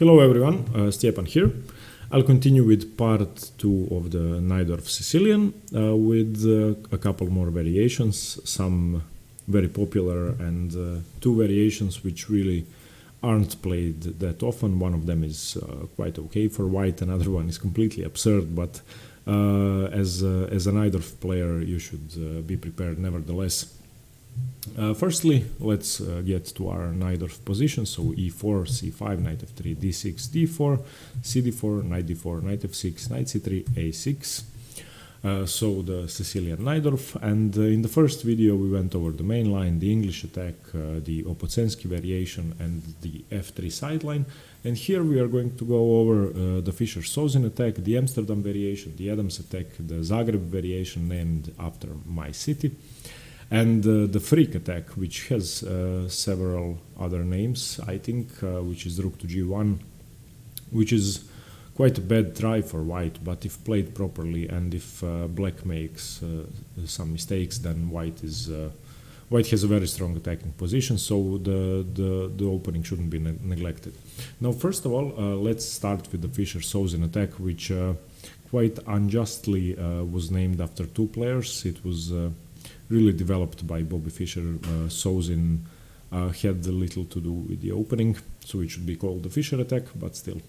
Hello everyone, Stjepan here. I'll continue with part 2 of the Najdorf Sicilian with a couple more variations, some very popular and 2 variations which really aren't played that often. One of them is quite okay for white, another one is completely absurd, but as a Najdorf player you should be prepared nevertheless. Firstly, let's get to our Najdorf position. So e4, c5, knight f3, d6, d4, cd4, knight d4, knight f6, knight c3, a6. So the Sicilian Najdorf, and in the first video we went over the main line, the English attack, the Opocensky variation and the f3 sideline. And here we are going to go over the Fischer-Sozin attack, the Amsterdam Variation, the Adams attack, the Zagreb Variation named after my city, and the Freak attack, which has several other names, I think, which is rook to g1, which is quite a bad try for white, but if played properly and if black makes some mistakes, then white has a very strong attacking position, so the opening shouldn't be neglected. Now, first of all, let's start with the Fischer-Sozin attack, which quite unjustly was named after 2 players. It was really developed by Bobby Fischer. Sozin had little to do with the opening, so it should be called the Fischer attack, but still.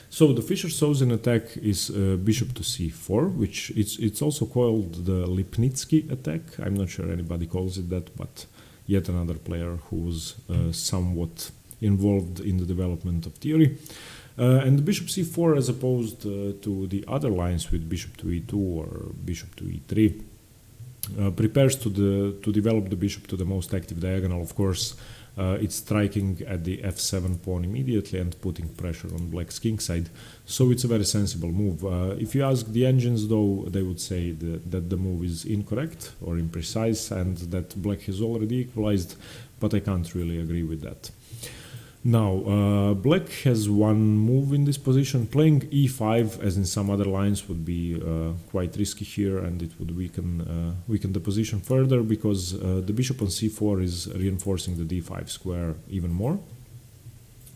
So the Fischer-Sozin attack is bishop to c4, which it's also called the Lipnitsky attack. I'm not sure anybody calls it that, but yet another player who was somewhat involved in the development of theory. And the bishop c4, as opposed to the other lines with bishop to e2 or bishop to e3, prepares to develop the bishop to the most active diagonal. Of course, it's striking at the f7 pawn immediately and putting pressure on black's kingside, so it's a very sensible move. If you ask the engines, though, they would say that the move is incorrect or imprecise and that black has already equalized, but I can't really agree with that. Now, black has one move in this position. Playing e5, as in some other lines, would be quite risky here, and it would weaken the position further, because the bishop on c4 is reinforcing the d5 square even more.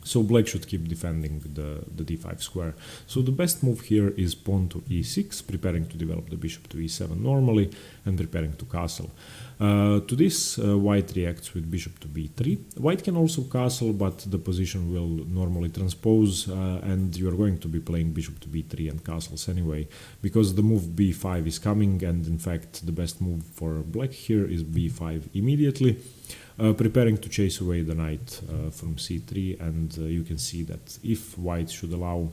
So black should keep defending the d5 square. So the best move here is pawn to e6, preparing to develop the bishop to e7 normally, and preparing to castle. To this, white reacts with bishop to b3. White can also castle, but the position will normally transpose, and you are going to be playing bishop to b3 and castles anyway, because the move b5 is coming, and in fact the best move for black here is b5 immediately, preparing to chase away the knight from c3, and you can see that if white should allow,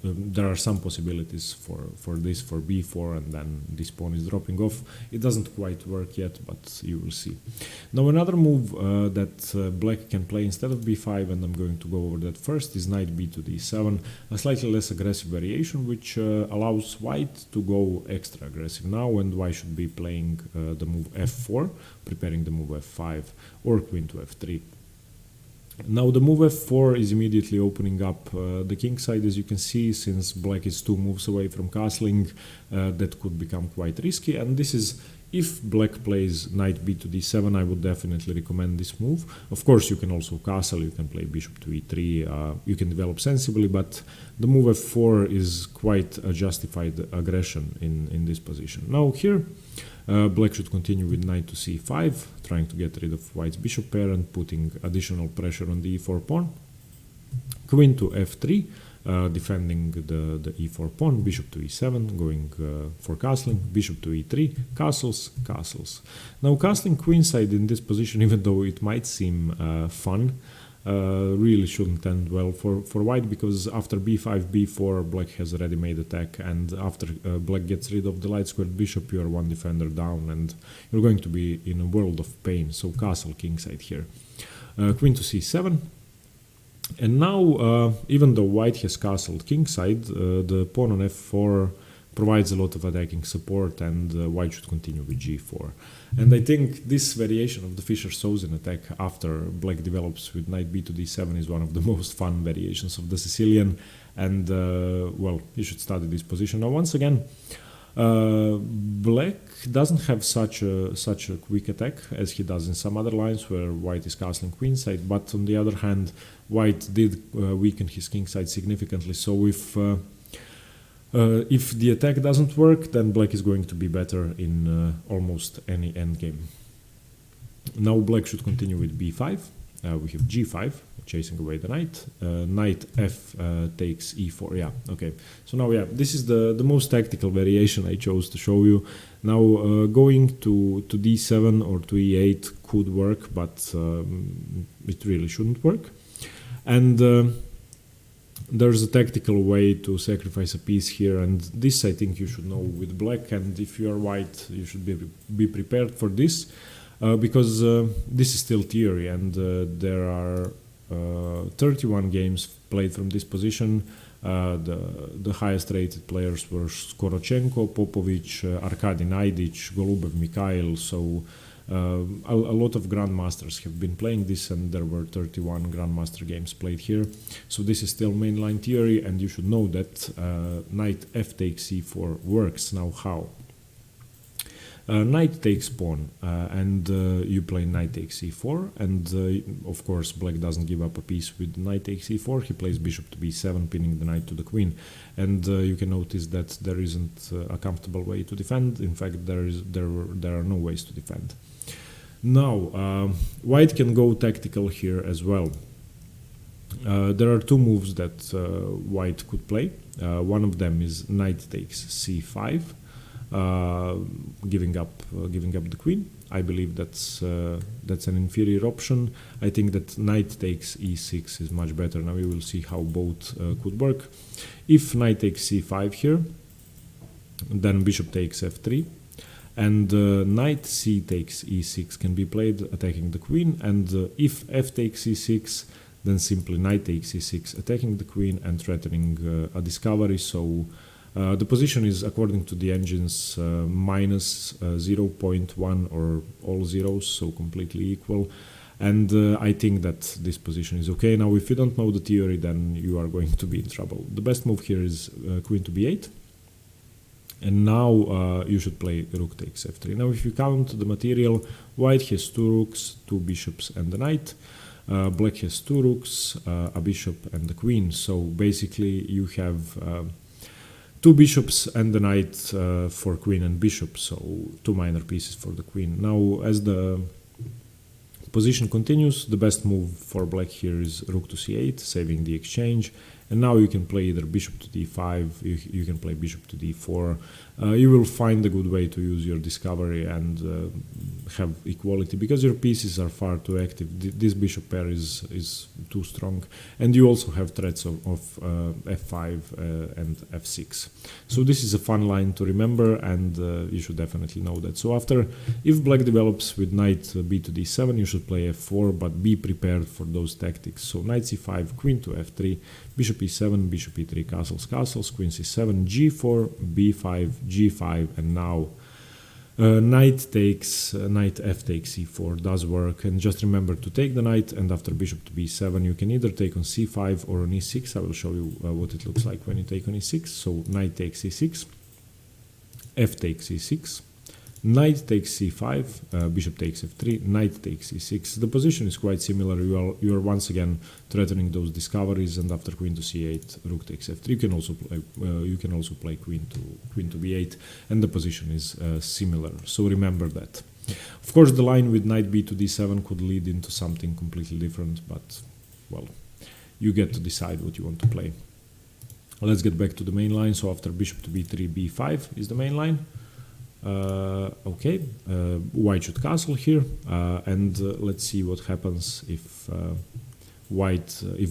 there are some possibilities for this, for b4, and then this pawn is dropping off. It doesn't quite work yet, but you will see. Now, another move that black can play instead of b5, and I'm going to go over that first, is knight b to d7, a slightly less aggressive variation, which allows white to go extra aggressive now, and white should be playing the move f4, preparing the move f5, or queen to f3. Now the move f4 is immediately opening up the kingside, as you can see, since black is 2 moves away from castling. That could become quite risky, and this is, if black plays knight b to d7, I would definitely recommend this move. Of course, you can also castle, you can play bishop to e3, you can develop sensibly, but the move f4 is quite a justified aggression in this position. Now here, black should continue with knight to c5, trying to get rid of white's bishop pair and putting additional pressure on the e4 pawn. Queen to f3, defending the e4 pawn, bishop to e7, going for castling, bishop to e3, castles, castles. Now, castling queenside in this position, even though it might seem fun, really shouldn't end well for white, because after b5, b4, black has a ready-made attack, and after black gets rid of the light-squared bishop, you are one defender down, and you're going to be in a world of pain. So castle kingside here. Queen to c7. And now, even though white has castled kingside, the pawn on f4 provides a lot of attacking support, and white should continue with g4. And I think this variation of the Fischer-Sozin attack after black develops with knight b to d7 is one of the most fun variations of the Sicilian, and well, you should study this position. Now, once again, Black doesn't have such a quick attack as he does in some other lines where white is castling queenside, but on the other hand, white did weaken his kingside significantly. So if the attack doesn't work, then black is going to be better in almost any endgame. Now black should continue with b5. We have g5, chasing away the knight. Knight f takes e4. Yeah, okay. So now, yeah, this is the most tactical variation I chose to show you. Now, going to d7 or to e8 could work, but it really shouldn't work. And there's a tactical way to sacrifice a piece here, and this I think you should know with black. And if you are white, you should be prepared for this. Because this is still theory, and there are 31 games played from this position. The highest rated players were Skorochenko, Popovic, Arkady Najdic, Golubev Mikhail. So a lot of grandmasters have been playing this, and there were 31 grandmaster games played here. So this is still mainline theory, and you should know that knight f takes c4 works. Now how? Knight takes pawn, and you play knight takes e4, and of course black doesn't give up a piece with knight takes e4. He plays bishop to b7, pinning the knight to the queen, and you can notice that there isn't a comfortable way to defend. In fact, there are no ways to defend. Now, white can go tactical here as well. There are two moves that white could play. One of them is knight takes c5. Giving up the queen. I believe that's an inferior option. I think that knight takes e6 is much better. Now we will see how both could work. If knight takes c5 here, then bishop takes f3, and knight c takes e6 can be played, attacking the queen. And if f takes e6, then simply knight takes e6, attacking the queen and threatening a discovery. So the position is, according to the engines, minus 0.1 or all zeros, so completely equal. And I think that this position is okay. Now, if you don't know the theory, then you are going to be in trouble. The best move here is queen to b8. And now you should play rook takes f3. Now, if you count the material, white has two rooks, two bishops, and a knight. Black has two rooks, a bishop, and a queen. So basically, you have two bishops and the knight for queen and bishop, so two minor pieces for the queen. Now, as the position continues, the best move for black here is rook to c8, saving the exchange. And now you can play either bishop to d5, you can play bishop to d4. You will find a good way to use your discovery and have equality, because your pieces are far too active. This bishop pair is too strong, and you also have threats of f5 and f6. So this is a fun line to remember, and you should definitely know that. So if black develops with knight b to d7, you should play f4, but be prepared for those tactics. So knight c5, queen to f3, bishop e7, bishop e3, castles, queen c7, g4, b5, g5, and now knight f takes e4 does work. And just remember to take the knight, and after bishop to b7, you can either take on c5 or on e6. I will show you what it looks like when you take on e6. So knight takes e6, f takes e6, knight takes c5, bishop takes f3, knight takes e6. The position is quite similar. You are once again threatening those discoveries, and after queen to c8, rook takes f3. You can also play queen to b8, and the position is similar. So remember that. Of course, the line with knight b to d7 could lead into something completely different, but well, you get to decide what you want to play. Let's get back to the main line. So after bishop to b3, b5 is the main line. Okay, white should castle here, and let's see what happens if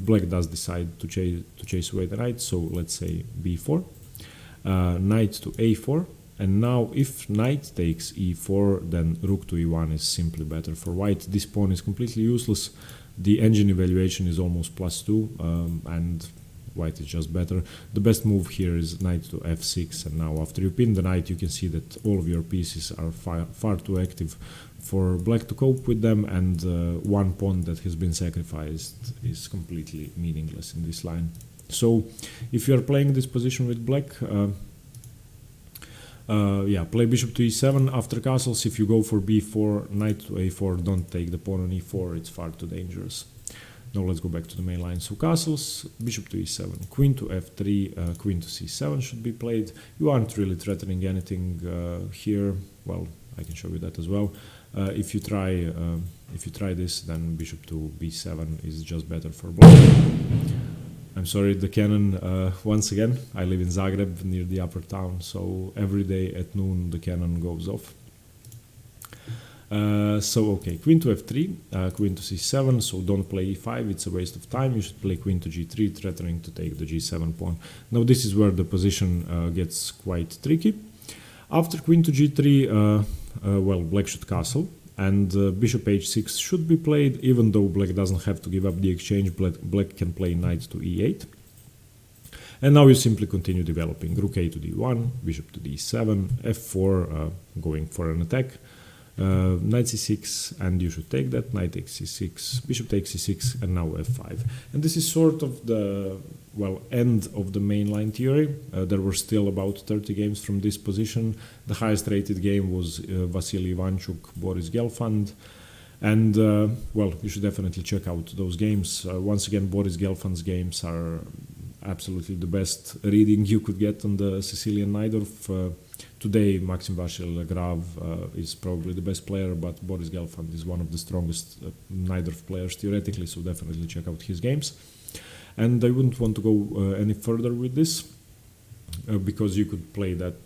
black does decide to chase away the knight. So let's say b4, knight to a4, and now if knight takes e4, then rook to e1 is simply better for white. This pawn is completely useless. The engine evaluation is almost +2, and white is just better. The best move here is knight to f6, and now after you pin the knight, you can see that all of your pieces are far too active for black to cope with them, and one pawn that has been sacrificed is completely meaningless in this line. So if you are playing this position with black, Yeah, play bishop to e7 after castles. If you go for b4, knight to a4, don't take the pawn on e4, it's far too dangerous. Now let's go back to the main line. So castles, bishop to e7, queen to f3, queen to c7 should be played. You aren't really threatening anything here. Well, I can show you that as well. If you try this, then bishop to b7 is just better for black. I'm sorry, the cannon, once again, I live in Zagreb near the upper town, so every day at noon the cannon goes off. So okay, queen to f3, queen to c7, so don't play e5, it's a waste of time. You should play queen to g3, threatening to take the g7 pawn. Now this is where the position gets quite tricky. After queen to g3, well, black should castle, and bishop h6 should be played, even though black doesn't have to give up the exchange. Black can play knight to e8. And now you simply continue developing. Rook a to d1, bishop to d7, f4, going for an attack. Knight c6, and you should take that. Knight takes c6, bishop takes c6, and now f5. And this is sort of the, well, end of the mainline theory. There were still about 30 games from this position. The highest rated game was Vasily Ivanchuk, Boris Gelfand. And, well, you should definitely check out those games. Once again, Boris Gelfand's games are absolutely the best reading you could get on the Sicilian Najdorf. Today, Maxim Vachier-Lagrave is probably the best player, but Boris Gelfand is one of the strongest Najdorf players theoretically, so definitely check out his games. And I wouldn't want to go any further with this, because you could play that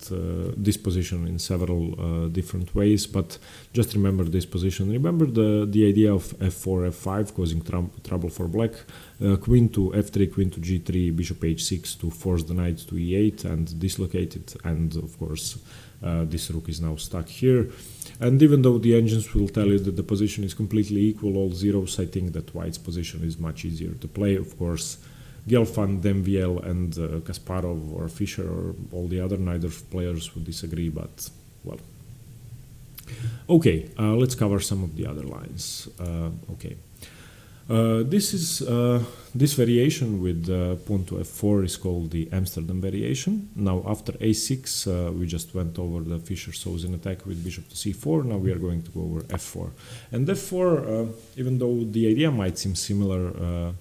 this position in several different ways, but just remember this position. Remember the idea of f4, f5 causing trouble for black. Queen to f3, queen to g3, bishop h6 to force the knight to e8 and dislocate it, and of course this rook is now stuck here. And even though the engines will tell you that the position is completely equal, all zeros, I think that white's position is much easier to play. Of course, Gelfand, Demviel, and Kasparov or Fischer or all the other Najdorf players would disagree, but well. Okay, let's cover some of the other lines. Okay, this variation with pawn to f4 is called the Amsterdam Variation. Now, after a6, we just went over the Fischer-Sozin Attack with bishop to c4. Now we are going to go over f4. And f4, even though the idea might seem similar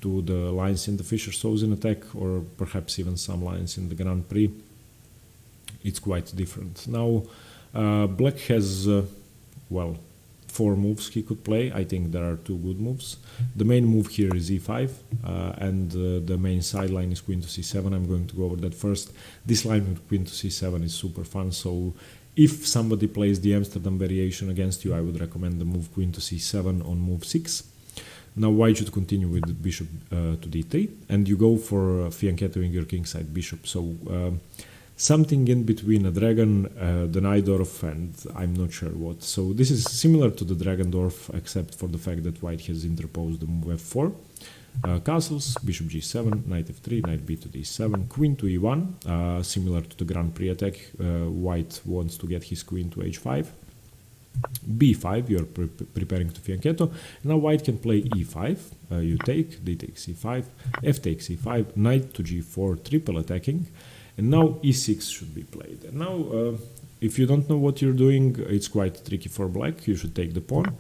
to the lines in the Fischer-Sozin Attack, or perhaps even some lines in the Grand Prix, it's quite different. Now, black has, well, 4 moves he could play. I think there are 2 good moves. The main move here is e5, and the main sideline is queen to c7. I'm going to go over that first. This line with queen to c7 is super fun, so if somebody plays the Amsterdam Variation against you, I would recommend the move queen to c7 on move 6. Now white should continue with the bishop to d3, and you go for fianchettoing your kingside bishop. So something in between a dragon, the Najdorf, and I'm not sure what. So this is similar to the Dragendorf, except for the fact that white has interposed the move f4. Castles, bishop g7, knight f3, knight b to d7, queen to e1, similar to the Grand Prix attack. White wants to get his queen to h5. b5, you're preparing to fianchetto. Now white can play e5, you take, d takes e5, f takes e5, knight to g4, triple attacking, and now e6 should be played. And now, if you don't know what you're doing, it's quite tricky for black. You should take the pawn.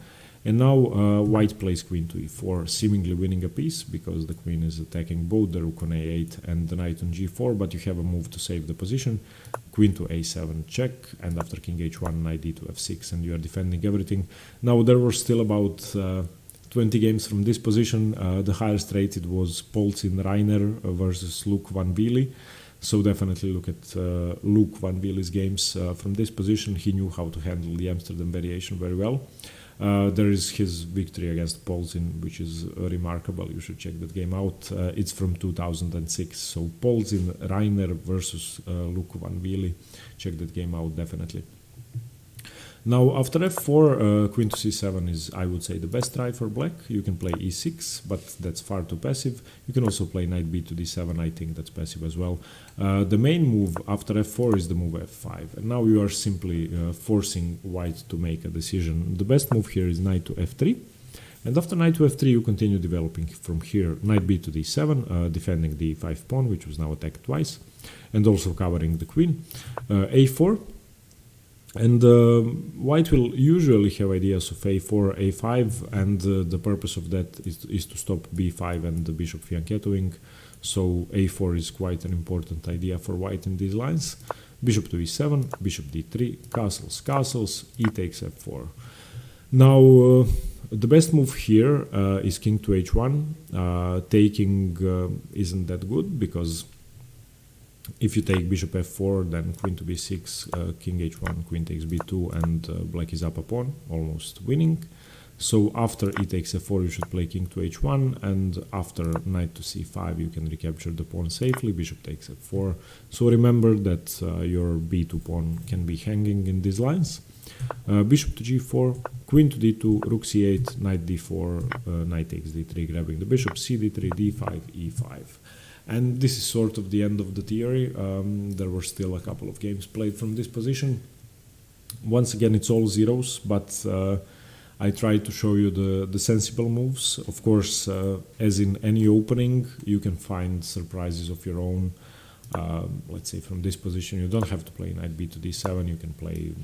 And now white plays queen to e4, seemingly winning a piece, because the queen is attacking both the rook on a8 and the knight on g4, but you have a move to save the position. Queen to a7 check, and after king h1, knight d to f6, and you are defending everything. Now there were still about 20 games from this position. The highest rated was Polzin Rainer versus Luke Van Wiely. So definitely look at Luke Van Wiely's games from this position. He knew how to handle the Amsterdam Variation very well. There is his victory against Polzin, which is remarkable. You should check that game out. It's from 2006. So Polzin Rainer versus Luke Van Wiely. Check that game out definitely. Now after f4, queen to c7 is, I would say, the best try for black. You can play e6, but that's far too passive. You can also play knight b to d7. I think that's passive as well. The main move after f4 is the move f5. And now you are simply forcing white to make a decision. The best move here is knight to f3. And after knight to f3, you continue developing from here. Knight b to d7, defending the e5 pawn, which was now attacked twice, and also covering the queen. a4. And white will usually have ideas of a4, a5, and the purpose of that is to stop b5 and the bishop fianchettoing. So a4 is quite an important idea for white in these lines. Bishop to e7, bishop d3, castles, castles, e takes f4. Now, the best move here is king to h1. Taking isn't that good, because if you take bishop f4, then queen to b6, king h1, queen takes b2, and black is up a pawn, almost winning. So after e takes f4, you should play king to h1, and after knight to c5, you can recapture the pawn safely. Bishop takes f4. So remember that your b2 pawn can be hanging in these lines. Bishop to g4, queen to d2, rook c8, knight d4, knight takes d3, grabbing the bishop, c d3, d5, e5. And this is sort of the end of the theory. There were still a couple of games played from this position. Once again, it's all zeros, but I try to show you the sensible moves. Of course, as in any opening, you can find surprises of your own. Let's say from this position, you don't have to play knight b to d7. You can play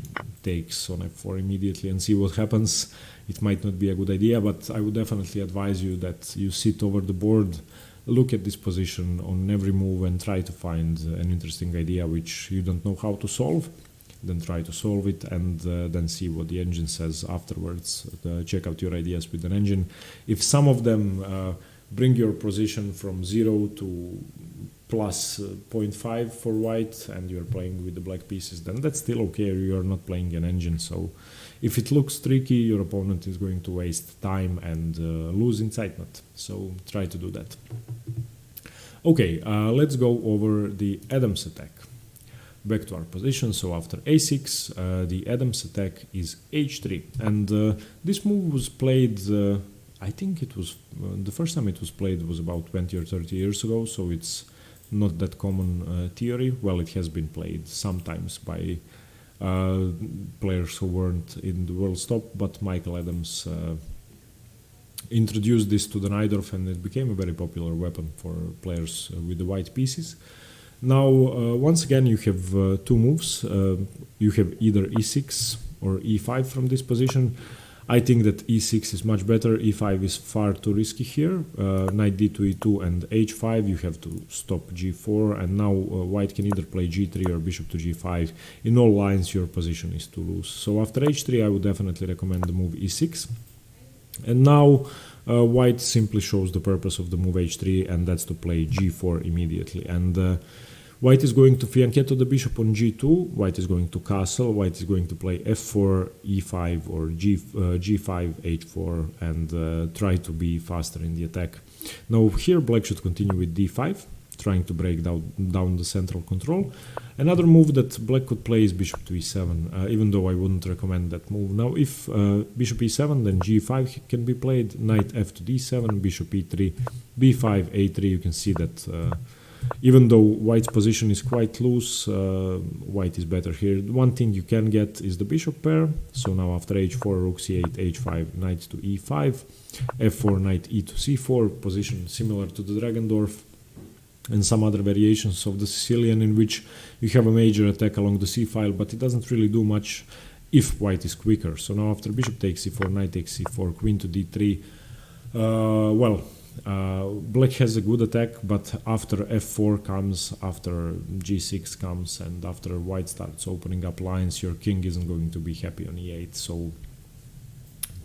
takes on f4 immediately and see what happens. It might not be a good idea, but I would definitely advise you that you sit over the board, look at this position on every move, and try to find an interesting idea which you don't know how to solve. Then try to solve it, and then see what the engine says afterwards. Check out your ideas with an engine. If some of them bring your position from 0 to plus 0.5 for white, and you're playing with the black pieces, then that's still okay. You're not playing an engine. So if it looks tricky, your opponent is going to waste time and lose incitement. So try to do that. Okay, let's go over the Adams attack. Back to our position. So after a6, the Adams attack is h3, and this move was played, I think it was the first time it was played was about 20 or 30 years ago, so it's not that common theory. Well, it has been played sometimes by players who weren't in the world's top, but Michael Adams introduced this to the Najdorf, and it became a very popular weapon for players with the white pieces. Now, once again, you have two moves. You have either e6 or e5 from this position. I think that e6 is much better. e5 is far too risky here. Knight d to e2 and h5, you have to stop g4, and now white can either play g3 or bishop to g5. In all lines, your position is to lose. So after h3, I would definitely recommend the move e6. And now white simply shows the purpose of the move h3, and that's to play g4 immediately. And white is going to fianchetto the bishop on g2, white is going to castle, white is going to play f4, e5, or g5, h4, and try to be faster in the attack. Now here black should continue with d5, trying to break down the central control. Another move that black could play is bishop to e7, even though I wouldn't recommend that move. Now if bishop e7, then g5 can be played, knight f to d7, bishop e3, b5, a3. You can see that even though white's position is quite loose, white is better here. One thing you can get is the bishop pair. So now after h4, rook c8, h5, knight to e5, f4, knight e to c4, position similar to the Dragendorf and some other variations of the Sicilian, in which you have a major attack along the c-file, but it doesn't really do much if white is quicker. So now after bishop takes c4, knight takes c4, queen to d3, black has a good attack, but after f4 comes, after g6 comes, and after white starts opening up lines, your king isn't going to be happy on e8. So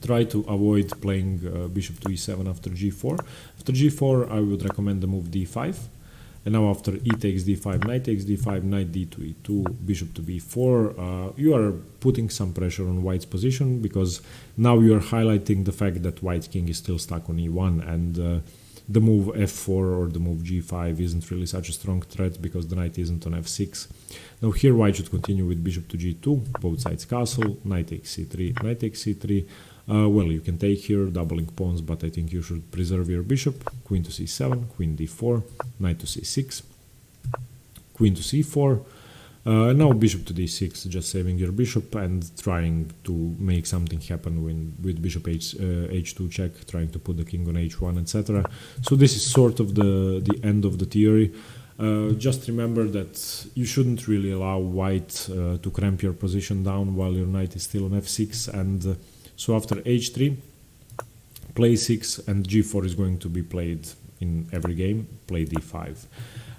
try to avoid playing bishop to e7 after g4. After g4, I would recommend the move d5. And now after e takes d5, knight takes d5, knight d to e2, bishop to b4, you are putting some pressure on white's position, because now you are highlighting the fact that white king is still stuck on e1, and the move f4 or the move g5 isn't really such a strong threat because the knight isn't on f6. Now here white should continue with bishop to g2, both sides castle, knight takes c3, knight takes c3. Well, you can take here, doubling pawns, but I think you should preserve your bishop. Queen to c7, queen d4, knight to c6, queen to c4, Now bishop to d6, just saving your bishop and trying to make something happen with bishop h2 check, trying to put the king on h1, etc. So this is sort of the end of the theory. Just remember that you shouldn't really allow white to cramp your position down while your knight is still on f6, and so after h3, play 6, and g4 is going to be played in every game, play d5.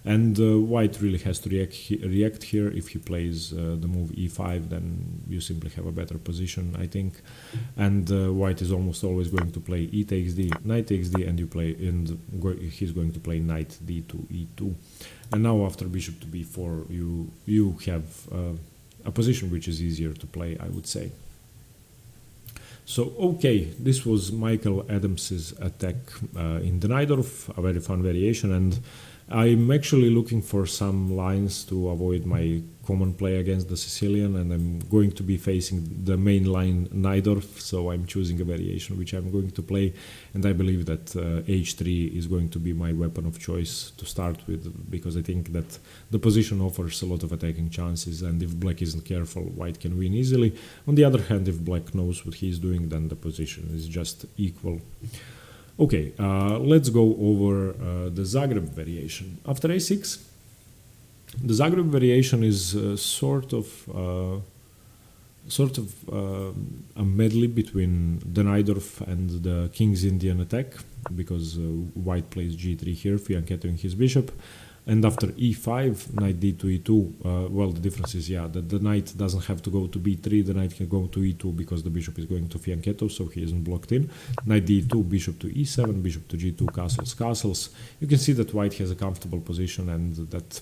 And white really has to react here. If he plays the move e5, then you simply have a better position, I think. And white is almost always going to play e takes d, knight takes d, and he's going to play knight d to e2. And now after bishop to b4, you have a position which is easier to play, I would say. So, okay, this was Michael Adams's attack in the Najdorf, a very fun variation, and I'm actually looking for some lines to avoid my common play against the Sicilian, and I'm going to be facing the main line Najdorf, so I'm choosing a variation which I'm going to play, and I believe that h3 is going to be my weapon of choice to start with, because I think that the position offers a lot of attacking chances, and if black isn't careful, white can win easily. On the other hand, if black knows what he's doing, then the position is just equal. Okay, let's go over the Zagreb variation. After a6, the Zagreb variation is sort of a medley between the Najdorf and the King's Indian attack, because white plays g3 here, fianchettoing his bishop. And after e5, knight d to e2, well, the difference is, yeah, that the knight doesn't have to go to b3, the knight can go to e2 because the bishop is going to fianchetto, so he isn't blocked in. Knight d2, bishop to e7, bishop to g2, castles, castles. You can see that white has a comfortable position and that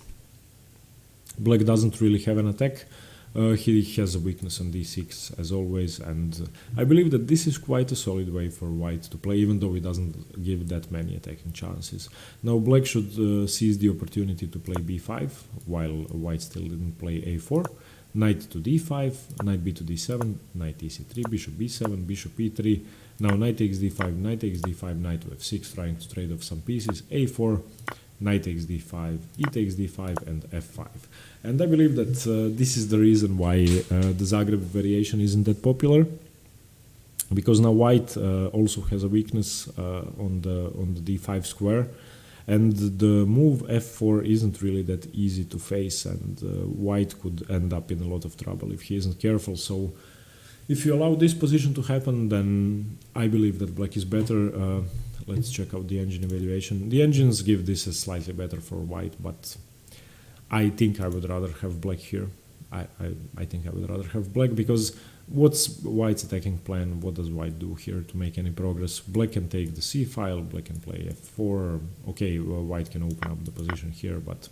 black doesn't really have an attack. He has a weakness on d6 as always, and I believe that this is quite a solid way for white to play, even though it doesn't give that many attacking chances. Now black should seize the opportunity to play b5, while white still didn't play a4. Knight to d5, knight b to d7, knight ec3, bishop b7, bishop e3. Now knight takes d5, knight takes d5, knight to f6, trying to trade off some pieces, a4, knight takes d5, e takes d5, and f5. And I believe that this is the reason why the Zagreb variation isn't that popular, because now white also has a weakness on the d5 square, and the move f4 isn't really that easy to face, and white could end up in a lot of trouble if he isn't careful. So if you allow this position to happen, then I believe that black is better. Let's check out the engine evaluation. The engines give this as slightly better for white, but I think I would rather have black here. I think I would rather have black, because what's white's attacking plan? What does white do here to make any progress? Black can take the c file, black can play f4. Okay, well, white can open up the position here, but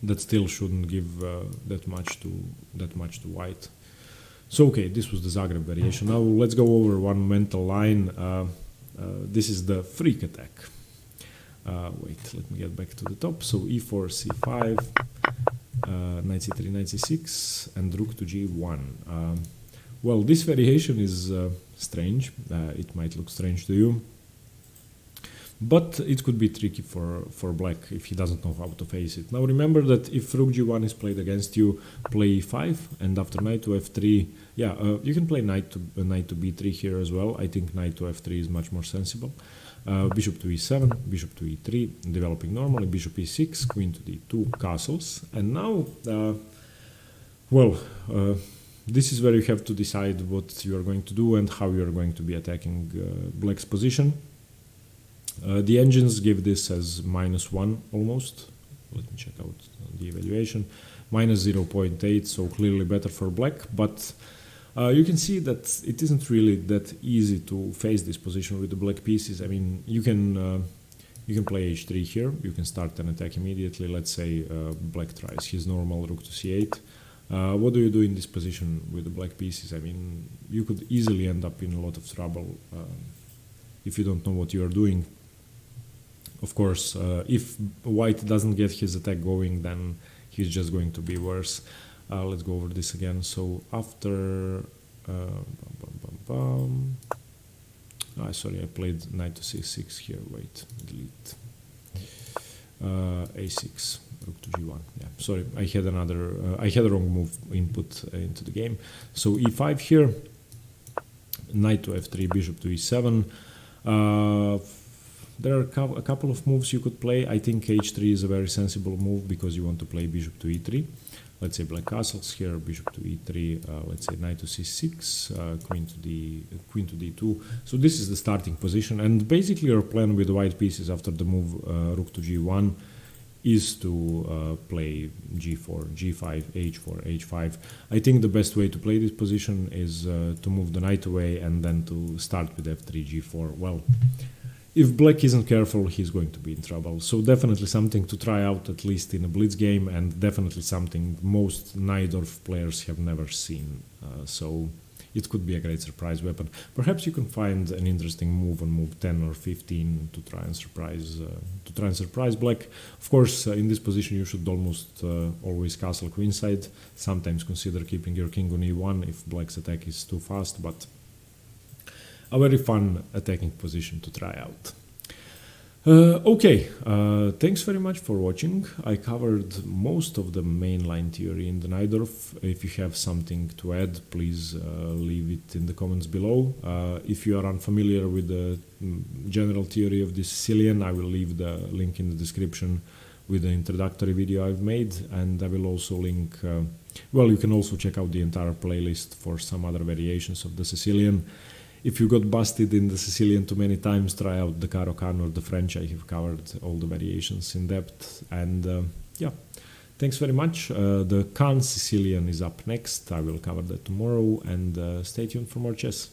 that still shouldn't give that much to white. So okay, this was the Zagreb variation. Now let's go over one mental line. This is the freak attack. Wait, let me get back to the top. So e4, c5, knight c3, knight c6, and rook to g1. Well, this variation is strange. It might look strange to you, but it could be tricky for black if he doesn't know how to face it. Now remember that if rook g1 is played against you, play e5, and after knight to f3, yeah, you can play knight to b3 here as well. I think knight to f3 is much more sensible. Bishop to e7, bishop to e3, developing normally, bishop e6, queen to d2, castles. And now, this is where you have to decide what you are going to do and how you are going to be attacking black's position. The engines give this as -1 almost. Let me check out the evaluation. -0.8, so clearly better for black, but you can see that it isn't really that easy to face this position with the black pieces. I mean, you can play h3 here, you can start an attack immediately. Let's say black tries his normal rook to c8. What do you do in this position with the black pieces? I mean, you could easily end up in a lot of trouble if you don't know what you are doing. Of course, if white doesn't get his attack going, then he's just going to be worse. Let's go over this again. So after sorry, I played knight to c6 here. Wait, delete a6. rook to g1. Yeah, sorry, I had I had a wrong move input into the game. So e5 here, knight to f3, bishop to e7. There are a couple of moves you could play. I think h3 is a very sensible move because you want to play bishop to e3. Let's say black castles here, bishop to e3, let's say knight to c6, queen to d2. So this is the starting position, and basically your plan with the white pieces after the move rook to g1 is to play g4, g5, h4, h5. I think the best way to play this position is to move the knight away and then to start with f3, g4. Well, if black isn't careful, he's going to be in trouble. So definitely something to try out, at least in a blitz game, and definitely something most Najdorf players have never seen. So it could be a great surprise weapon. Perhaps you can find an interesting move on move 10 or 15 to try and surprise black. Of course, in this position you should almost always castle queenside. Sometimes consider keeping your king on e1 if black's attack is too fast, but a very fun attacking position to try out. Okay, thanks very much for watching. I covered most of the mainline theory in the Najdorf. If you have something to add, please leave it in the comments below. If you are unfamiliar with the general theory of the Sicilian, I will leave the link in the description with the introductory video I've made, and I will also link, well, you can also check out the entire playlist for some other variations of the Sicilian. If you got busted in the Sicilian too many times, try out the Caro-Kann or the French. I have covered all the variations in depth. And yeah, thanks very much. The Kann Sicilian is up next. I will cover that tomorrow. And stay tuned for more chess.